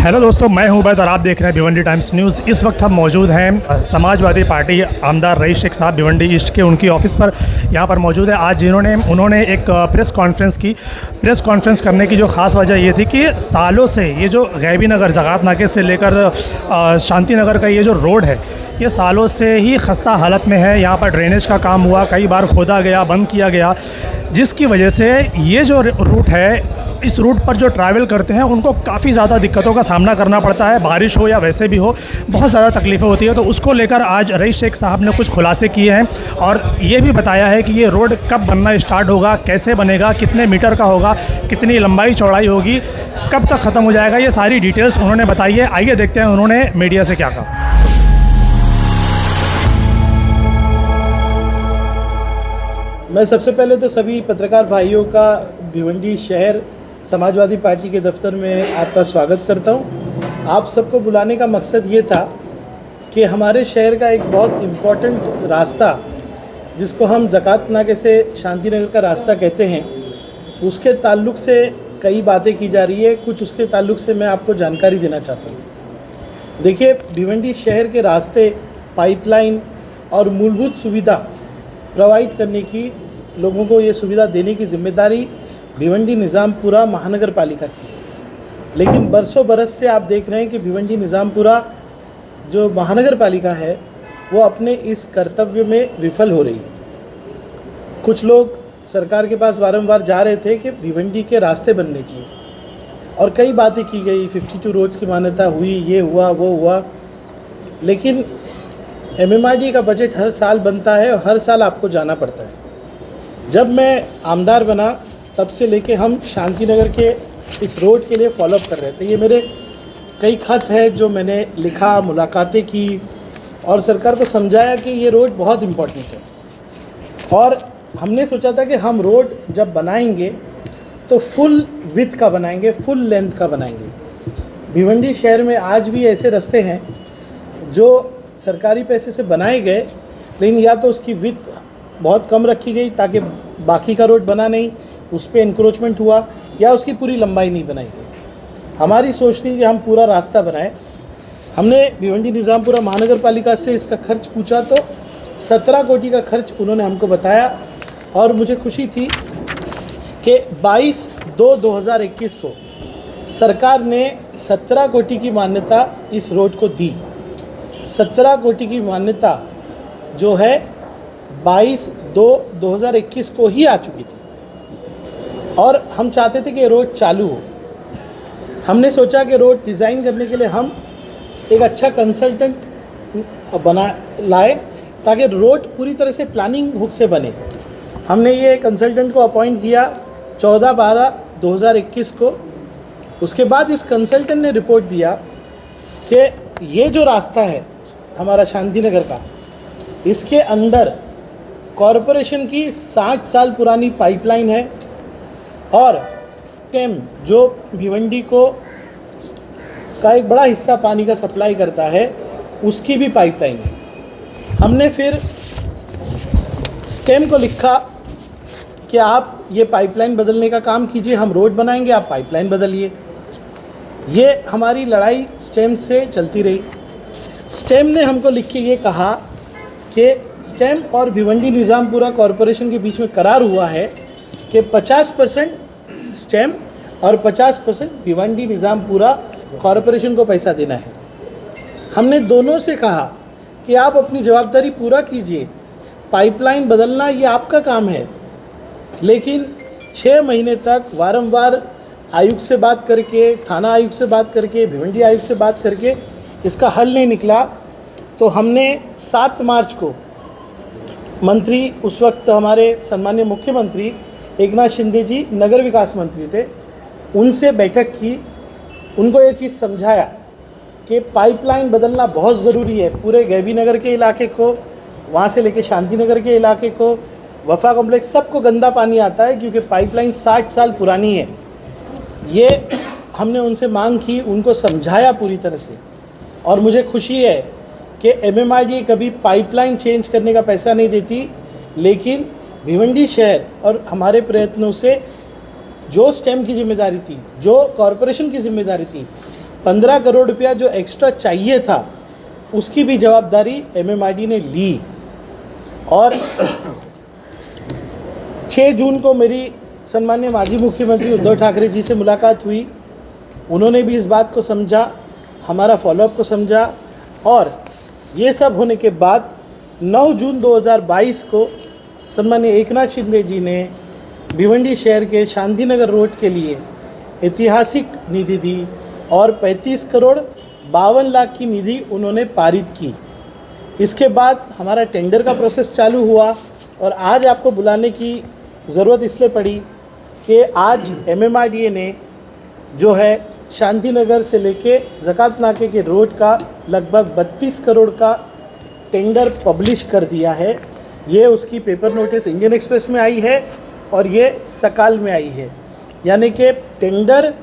Hello दोस्तों, मैं हूं उबैद और आप देख रहे हैं भिवंडी टाइम्स न्यूज़। इस वक्त हम मौजूद हैं समाजवादी पार्टी आमदार रईस शेख साहब भिवंडी ईस्ट के उनकी ऑफिस पर यहाँ पर मौजूद है। आज उन्होंने एक प्रेस कॉन्फ्रेंस की। प्रेस कॉन्फ्रेंस करने की जो ख़ास वजह ये थी कि सालों से ये जो गैबी नगर जगात नाके से लेकर शांति नगर का ये जो रोड है, ये सालों से ही खस्ता हालत में है। यहाँ पर ड्रेनेज का काम हुआ, कई बार खोदा गया, बंद किया गया, जिसकी वजह से ये जो रूट है, इस रूट पर जो ट्रैवल करते हैं उनको काफ़ी ज़्यादा दिक्कतों का सामना करना पड़ता है। बारिश हो या वैसे भी हो, बहुत ज़्यादा तकलीफ़ें होती है। तो उसको लेकर आज रईस शेख साहब ने कुछ खुलासे किए हैं और ये भी बताया है कि ये रोड कब बनना स्टार्ट होगा, कैसे बनेगा, कितने मीटर का होगा, कितनी लंबाई चौड़ाई होगी, कब तक ख़त्म हो जाएगा, ये सारी डिटेल्स उन्होंने बताई है। आइए देखते हैं उन्होंने मीडिया से क्या कहा। मैं सबसे पहले तो सभी पत्रकार भाइयों का भिवंडी शहर समाजवादी पार्टी के दफ्तर में आपका स्वागत करता हूं। आप सबको बुलाने का मकसद ये था कि हमारे शहर का एक बहुत इम्पोर्टेंट रास्ता, जिसको हम ज़कात नाके से शांति नगर का रास्ता कहते हैं, उसके ताल्लुक़ से कई बातें की जा रही है। कुछ उसके ताल्लुक़ से मैं आपको जानकारी देना चाहता हूँ। देखिए, भिवंडी शहर के रास्ते, पाइपलाइन और मूलभूत सुविधा प्रोवाइड करने की, लोगों को ये सुविधा देने की जिम्मेदारी भिवंडी निज़ामपुरा महानगर पालिका की है। लेकिन बरसों बरस से आप देख रहे हैं कि भिवंडी निज़ामपुरा जो महानगर पालिका है, वो अपने इस कर्तव्य में विफल हो रही है। कुछ लोग सरकार के पास वारंवार जा रहे थे कि भिवंडी के रास्ते बनने चाहिए और कई बातें की गई, 52 रोड्स की मान्यता हुई, ये हुआ वो हुआ। लेकिन MMRD का बजट हर साल बनता है और हर साल आपको जाना पड़ता है। जब मैं आमदार बना तब से लेके हम शांति नगर के इस रोड के लिए फॉलोअप कर रहे थे। ये मेरे कई खत है जो मैंने लिखा, मुलाकातें की और सरकार को समझाया कि ये रोड बहुत इम्पोर्टेंट है। और हमने सोचा था कि हम रोड जब बनाएंगे तो फुल विड्थ का बनाएंगे, फुल लेंथ का बनाएंगे। भिवंडी शहर में आज भी ऐसे रास्ते हैं जो सरकारी पैसे से बनाए गए, लेकिन या तो उसकी विड्थ बहुत कम रखी गई ताकि बाकी का रोड बना नहीं, उस पर इंक्रोचमेंट हुआ, या उसकी पूरी लंबाई नहीं बनाई गई। हमारी सोच थी कि हम पूरा रास्ता बनाएं। हमने भिवंडी निज़ामपुरा महानगर पालिका से इसका खर्च पूछा तो 17 कोटी का खर्च उन्होंने हमको बताया और मुझे खुशी थी कि 22/2/2021 को सरकार ने 17 कोटी की मान्यता इस रोड को दी। 17 कोटी की मान्यता जो है 22/2/2021 को ही आ चुकी थी और हम चाहते थे कि रोड चालू हो। हमने सोचा कि रोड डिज़ाइन करने के लिए हम एक अच्छा कंसल्टेंट लाए ताकि रोड पूरी तरह से प्लानिंग हुक से बने। हमने ये कंसल्टेंट को अपॉइंट किया 14/12/2021 को। उसके बाद इस कंसल्टेंट ने रिपोर्ट दिया कि ये जो रास्ता है हमारा शांति नगर का, इसके अंदर कॉरपोरेशन की 60 साल पुरानी पाइपलाइन है और स्टेम जो भिवंडी को का एक बड़ा हिस्सा पानी का सप्लाई करता है, उसकी भी पाइपलाइन है। हमने फिर स्टेम को लिखा कि आप ये पाइपलाइन बदलने का काम कीजिए, हम रोड बनाएंगे, आप पाइपलाइन बदलिए। ये हमारी लड़ाई स्टेम से चलती रही। स्टेम ने हमको लिख के ये कहा कि स्टेम और भिवंडी निज़ामपुरा कॉरपोरेशन के बीच में करार हुआ है कि 50% स्टेम और 50% भिवंडी निज़ामपुरा कॉरपोरेशन को पैसा देना है। हमने दोनों से कहा कि आप अपनी जवाबदारी पूरा कीजिए, पाइपलाइन बदलना ये आपका काम है। लेकिन 6 महीने तक वारंवार आयुक्त से बात करके, थाना आयुक्त से बात करके, भिवंडी आयुक्त से बात करके इसका हल नहीं निकला। तो हमने 7 मार्च को मंत्री, उस वक्त हमारे सम्माननीय मुख्यमंत्री एकनाथ शिंदे जी नगर विकास मंत्री थे, उनसे बैठक की। उनको ये चीज़ समझाया कि पाइपलाइन बदलना बहुत ज़रूरी है। पूरे गैबी नगर के इलाके को, वहाँ से लेके शांति नगर के इलाके को, वफा कॉम्प्लेक्स, सबको गंदा पानी आता है क्योंकि पाइपलाइन 60 साल पुरानी है। ये हमने उनसे मांग की, उनको समझाया पूरी तरह से। और मुझे खुशी है कि MMRD कभी पाइपलाइन चेंज करने का पैसा नहीं देती, लेकिन भिवंडी शहर और हमारे प्रयत्नों से जो स्टेम की जिम्मेदारी थी, जो कॉरपोरेशन की जिम्मेदारी थी, 15 करोड़ रुपया जो एक्स्ट्रा चाहिए था उसकी भी जवाबदारी MMRD ने ली। और 6 जून को मेरी सम्माननीय माजी मुख्यमंत्री उद्धव ठाकरे जी से मुलाकात हुई। उन्होंने भी इस बात को समझा, हमारा फॉलोअप को समझा, और ये सब होने के बाद 9 जून 2022 को सम्माननीय एकनाथ शिंदे जी ने भिवंडी शहर के शांतिनगर रोड के लिए ऐतिहासिक निधि दी और 35 करोड़ 52 लाख की निधि उन्होंने पारित की। इसके बाद हमारा टेंडर का प्रोसेस चालू हुआ और आज आपको बुलाने की ज़रूरत इसलिए पड़ी कि आज MMRDA ने जो है शांतिनगर से लेके ज़कात नाके के रोड का लगभग 32 करोड़ का टेंडर पब्लिश कर दिया है। ये उसकी पेपर नोटिस इंडियन एक्सप्रेस में आई है और ये सकाल में आई है, यानी कि टेंडर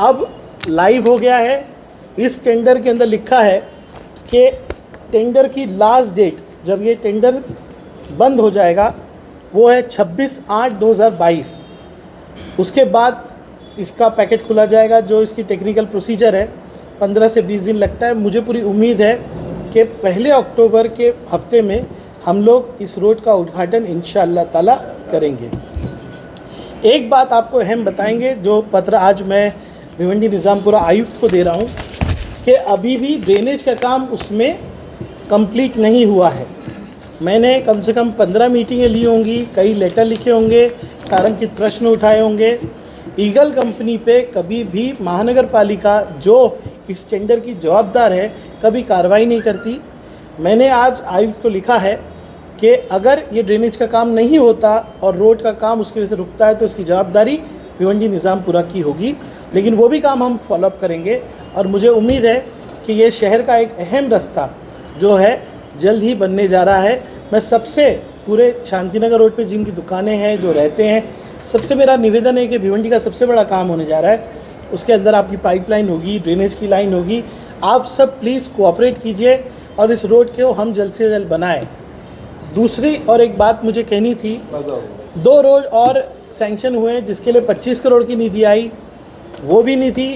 अब लाइव हो गया है। इस टेंडर के अंदर लिखा है कि टेंडर की लास्ट डेट जब ये टेंडर बंद हो जाएगा वो है 26/8/2022। उसके बाद इसका पैकेट खुला जाएगा। जो इसकी टेक्निकल प्रोसीजर है 15 से 20 दिन लगता है। मुझे पूरी उम्मीद है कि 1 अक्टूबर के हफ्ते में हम लोग इस रोड का उद्घाटन इंशाअल्लाह ताला करेंगे। एक बात आपको अहम बताएंगे, जो पत्र आज मैं भिवंडी निज़ामपुरा आयुक्त को दे रहा हूँ कि अभी भी ड्रेनेज का काम उसमें कंप्लीट नहीं हुआ है। मैंने कम से कम 15 मीटिंगें ली होंगी, कई लेटर लिखे होंगे, तारांकित प्रश्न उठाए होंगे। ईगल कंपनी पे कभी भी महानगर पालिका जो इस टेंडर की जवाबदार है कभी कार्रवाई नहीं करती। मैंने आज आयुक्त को लिखा है कि अगर ये ड्रेनेज का काम नहीं होता और रोड का काम उसकी वजह से रुकता है तो इसकी जवाबदारी भिवंडी निज़ामपुरा की होगी, लेकिन वो भी काम हम फॉलोअप करेंगे। और मुझे उम्मीद है कि ये शहर का एक अहम रास्ता जो है जल्द ही बनने जा रहा है। मैं सबसे पूरे शांतिनगर रोड पे जिनकी दुकानें हैं, जो रहते हैं, सबसे मेरा निवेदन है कि भिवंडी का सबसे बड़ा काम होने जा रहा है। उसके अंदर आपकी पाइपलाइन होगी, ड्रेनेज की लाइन होगी। आप सब प्लीज़ कोऑपरेट कीजिए और इस रोड को हम जल्द से जल्द बनाएं। दूसरी और एक बात मुझे कहनी थी, 2 रोड और सैंक्शन हुए हैं जिसके लिए 25 करोड़ की निधि आई। वो भी निधि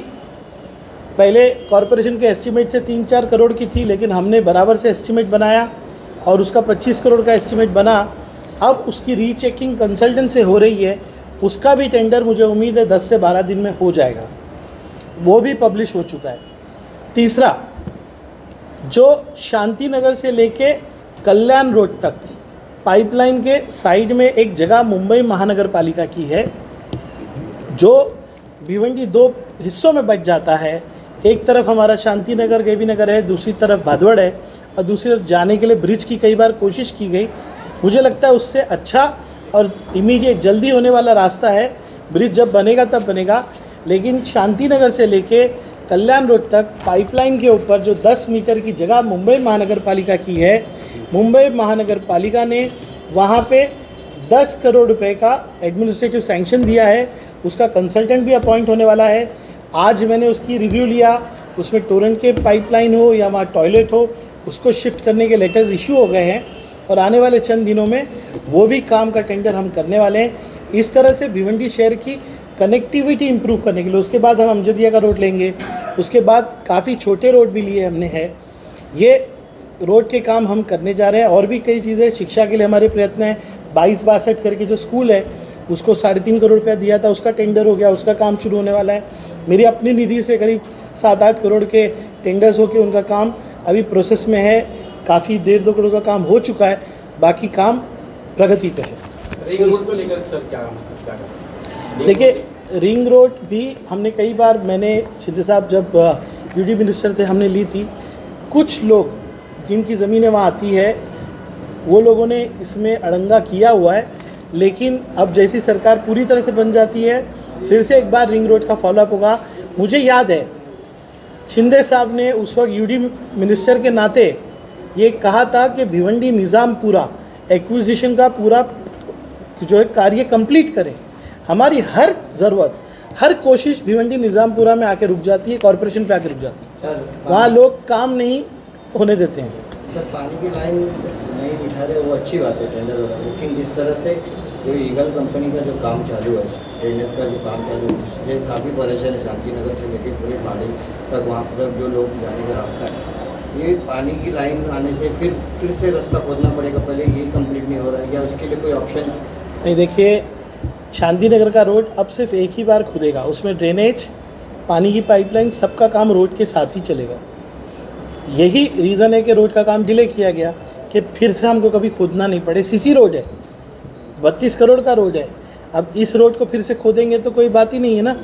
पहले कॉरपोरेशन के एस्टीमेट से 3-4 करोड़ की थी, लेकिन हमने बराबर से एस्टीमेट बनाया और उसका 25 करोड़ का एस्टीमेट बना। अब उसकी रीचेकिंग कंसल्टेंट से हो रही है। उसका भी टेंडर मुझे उम्मीद है 10 से 12 दिन में हो जाएगा, वो भी पब्लिश हो चुका है। तीसरा, जो शांतिनगर से लेके कल्याण रोड तक पाइपलाइन के साइड में एक जगह मुंबई महानगर पालिका की है, जो भिवंडी 2 हिस्सों में बच जाता है। एक तरफ हमारा शांतिनगर गेवी नगर है, दूसरी तरफ भादवड़ है, और दूसरी तरफ जाने के लिए ब्रिज की कई बार कोशिश की गई। मुझे लगता है उससे अच्छा और इमीडिएट जल्दी होने वाला रास्ता है। ब्रिज जब बनेगा तब बनेगा, लेकिन शांतिनगर से लेके कल्याण रोड तक पाइपलाइन के ऊपर जो 10 मीटर की जगह मुंबई महानगर पालिका की है, मुंबई महानगर पालिका ने वहाँ पे 10 करोड़ रुपए का एडमिनिस्ट्रेटिव सैंक्शन दिया है। उसका कंसल्टेंट भी अपॉइंट होने वाला है। आज मैंने उसकी रिव्यू लिया, उसमें टोरेंट के पाइपलाइन हो या वहाँ टॉयलेट हो, उसको शिफ्ट करने के लेटर्स इशू हो गए हैं और आने वाले चंद दिनों में वो भी काम का टेंडर हम करने वाले हैं। इस तरह से भिवंडी शहर की कनेक्टिविटी इंप्रूव करने के लिए उसके बाद हम अमजदिया का रोड लेंगे, उसके बाद काफ़ी छोटे रोड भी लिए हमने हैं। ये रोड के काम हम करने जा रहे हैं। और भी कई चीज़ें, शिक्षा के लिए हमारे प्रयत्न हैं। 22-62 करके जो स्कूल है उसको 3.5 करोड़ रुपया दिया था, उसका टेंडर हो गया, उसका काम शुरू होने वाला है। मेरी अपनी निधि से करीब 7-8 करोड़ के टेंडर्स होकर उनका काम अभी प्रोसेस में है। काफ़ी 1.5-2 करोड़ का काम हो चुका है, बाकी काम प्रगति पे है। रिंग रोड को लेकर सर क्या देखिए, रिंग रोड भी हमने कई बार, मैंने शिंदे साहब जब यूडी मिनिस्टर थे हमने ली थी। कुछ लोग जिनकी ज़मीनें वहाँ आती है वो लोगों ने इसमें अड़ंगा किया हुआ है, लेकिन अब जैसी सरकार पूरी तरह से बन जाती है फिर से एक बार रिंग रोड का फॉलोअप होगा। मुझे याद है शिंदे साहब ने उस वक्त यूडी मिनिस्टर के नाते ये कहा था कि भिवंडी निज़ामपुरा एक्विजिशन का पूरा जो है कार्य कंप्लीट करें। हमारी हर ज़रूरत, हर कोशिश भिवंडी निज़ामपुरा में आके रुक जाती है, कॉरपोरेशन पे आके रुक जाती है। सर वहाँ लोग काम नहीं होने देते हैं। सर पानी की लाइन नहीं बिठा रहे वो अच्छी बात है। टेंडर बुकिंग जिस तरह से तो ईगल कंपनी का जो काम चालू है, ड्रेनेज का जो काम चालू है, उससे काफ़ी परेशान है। शांतिनगर से लेकर पूरे पहाड़ी तक वहाँ पर जो लोग जाने का रास्ता है, ये पानी की लाइन आने से फिर से रास्ता खोदना पड़ेगा। पहले ये कंप्लीट नहीं हो रहा है, या उसके लिए कोई ऑप्शन नहीं? देखिए, शांतिनगर का रोड अब सिर्फ एक ही बार खुदेगा, उसमें ड्रेनेज, पानी की पाइपलाइन, सबका काम रोड के साथ ही चलेगा। यही रीज़न है कि रोड का काम डिले किया गया कि फिर से हमको कभी खोदना नहीं पड़े। सीसी रोड है, 32 करोड़ का रोड है, अब इस रोड को फिर से खोदेंगे तो कोई बात ही नहीं है ना।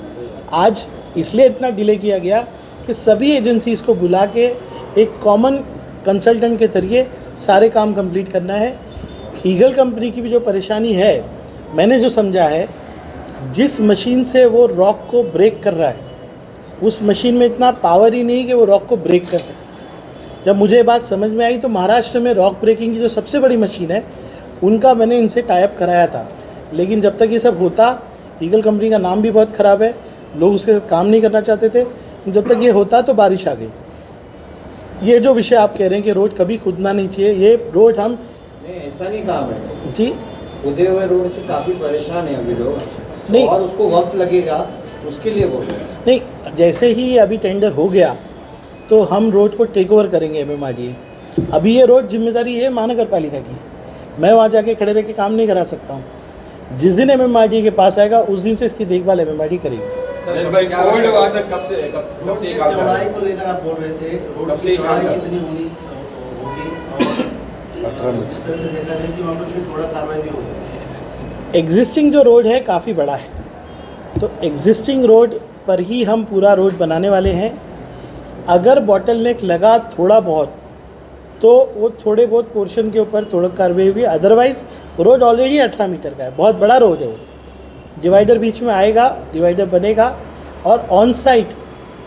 आज इसलिए इतना डिले किया गया कि सभी एजेंसीज़ को बुला के एक कॉमन कंसल्टेंट के जरिए सारे काम कंप्लीट करना है। ईगल कंपनी की भी जो परेशानी है, मैंने जो समझा है, जिस मशीन से वो रॉक को ब्रेक कर रहा है, उस मशीन में इतना पावर ही नहीं कि वो रॉक को ब्रेक कर सके। जब मुझे ये बात समझ में आई तो महाराष्ट्र में रॉक ब्रेकिंग की जो सबसे बड़ी मशीन है, उनका मैंने इनसे टाइप कराया था। लेकिन जब तक ये सब होता, ईगल कंपनी का नाम भी बहुत ख़राब है, लोग उसके साथ काम नहीं करना चाहते थे। जब तक ये होता तो बारिश आ गई। ये जो विषय आप कह रहे हैं कि रोड कभी खुदना नहीं चाहिए, ये रोड हम नहीं, ऐसा नहीं काम है जी, खुदे हुए रोड से काफ़ी परेशान है अभी लोग। नहीं, और उसको वक्त लगेगा, उसके लिए बोल रहे हैं। नहीं, जैसे ही अभी टेंडर हो गया तो हम रोड को टेक ओवर करेंगे MMRDA। अभी ये रोड जिम्मेदारी है महानगर पालिका की, मैं वहाँ जाके खड़े रह के काम नहीं करा सकता हूँ। जिस दिन MMRDA के पास आएगा उस दिन से इसकी देखभाल MMRDA करेगी। चौड़ाई को लेकर आप बोल रहे थे, रोड की चौड़ाई कितनी होगी, और जिस तरह से देखा जाए कि वहाँ पर फिर थोड़ा कार्रवाई भी होगी। एग्जिस्टिंग जो रोड है काफ़ी बड़ा है, तो एग्जिस्टिंग रोड पर ही हम पूरा रोड बनाने वाले हैं। अगर बॉटलनेक लगा थोड़ा बहुत तो वो थोड़े बहुत पोर्शन के ऊपर थोड़ा कार्रवाई हुई, अदरवाइज़ रोड ऑलरेडी 18 मीटर का है, बहुत बड़ा रोड है वो। डिवाइडर बीच में आएगा, डिवाइडर बनेगा, और ऑन साइट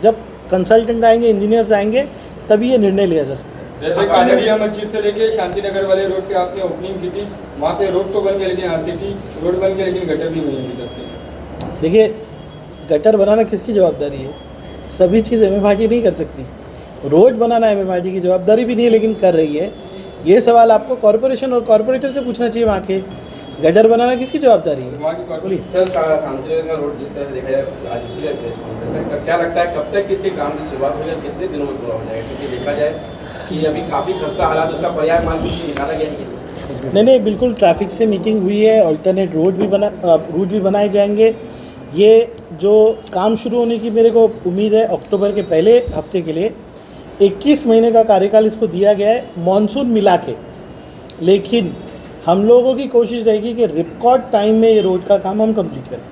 जब कंसल्टेंट आएंगे, इंजीनियर्स आएंगे, तभी ये निर्णय लिया जा सकता है। जैसे काजरिया मस्जिद से लेके शांतिनगर वाले रोड पे आपने ओपनिंग की थी, वहाँ पे रोड तो बन गया, लेकिन RCT रोड बन गया, लेकिन गटर भी नहीं अभी तक। देखिए, गटर बनाना किसकी जवाबदारी है? सभी चीज़ MMRDA नहीं कर सकती। रोड बनाना MMRDA की जवाबदारी भी नहीं है, लेकिन कर रही है। ये सवाल आपको कॉरपोरेशन और कॉरपोरेटर से पूछना चाहिए। वहाँ के गटर बनाना किसकी जवाबदारी है? वहाँ की बोलिए। सर, शांतिनगर का रोड जिस तरह से देखा जाए, आज इसी प्रेस कॉन्फ्रेंस में क्या लगता है कब तक इसके काम की शुरुआत होगी और कितने दिनों में पूरा हो जाएगा? क्योंकि देखा जाए कि अभी काफ़ी खस्ता हालात, उसका पर्याय मान कुछ निकाला गया है। नहीं, बिल्कुल ट्रैफिक से मीटिंग हुई है, अल्टरनेट रूट भी बनाए जाएंगे। ये जो काम शुरू होने की मेरे को उम्मीद है अक्टूबर के पहले हफ्ते के लिए। 21 महीने का कार्यकाल इसको दिया गया है, मानसून मिला के। लेकिन हम लोगों की कोशिश रहेगी कि रिकॉर्ड टाइम में ये रोड का काम हम कंप्लीट करें।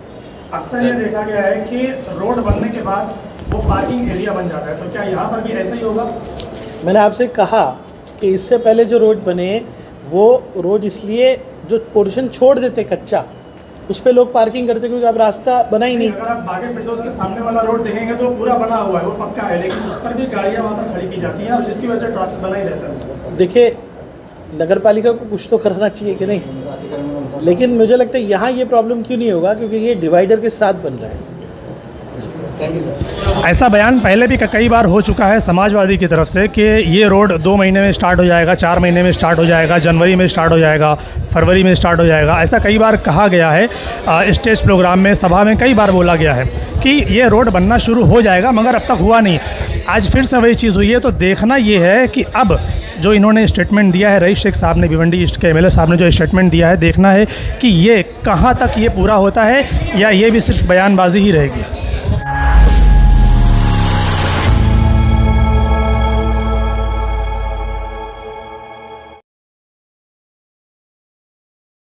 अक्सर ये देखा गया है कि रोड बनने के बाद वो पार्किंग एरिया बन जाता है, तो क्या यहाँ पर भी ऐसा ही होगा? मैंने आपसे कहा कि इससे पहले जो रोड बने, वो रोड इसलिए जो पोर्शन छोड़ देते कच्चा, उस पर लोग पार्किंग करते क्योंकि अब रास्ता बना ही नहीं। अगर आप बागे फिरदौस के सामने वाला रोड देखेंगे तो पूरा बना हुआ है, वो पक्का है, लेकिन उस पर भी गाड़ियाँ वहाँ पर खड़ी की जाती हैं, और जिसकी वजह से ट्रैफिक बना ही रहता है। देखिए, नगर पालिका को कुछ तो करना चाहिए कि नहीं, लेकिन मुझे लगता है यहाँ ये प्रॉब्लम क्यों नहीं होगा, क्योंकि ये डिवाइडर के साथ बन रहा है। Thank you sir. ऐसा बयान पहले भी कई बार हो चुका है समाजवादी की तरफ से कि ये रोड 2 महीने में स्टार्ट हो जाएगा, 4 महीने में स्टार्ट हो जाएगा, जनवरी में स्टार्ट हो जाएगा, फरवरी में स्टार्ट हो जाएगा। ऐसा कई बार कहा गया है, स्टेज प्रोग्राम में, सभा में कई बार बोला गया है कि ये रोड बनना शुरू हो जाएगा, मगर अब तक हुआ नहीं। आज फिर से वही चीज़ हुई है। तो देखना ये है कि अब जो इन्होंने स्टेटमेंट दिया है, रईस शेख साहब ने, भिवंडी ईस्ट के MLA साहब ने जो स्टेटमेंट दिया है, देखना है कि ये कहाँ तक ये पूरा होता है या ये भी सिर्फ बयानबाजी ही रहेगी।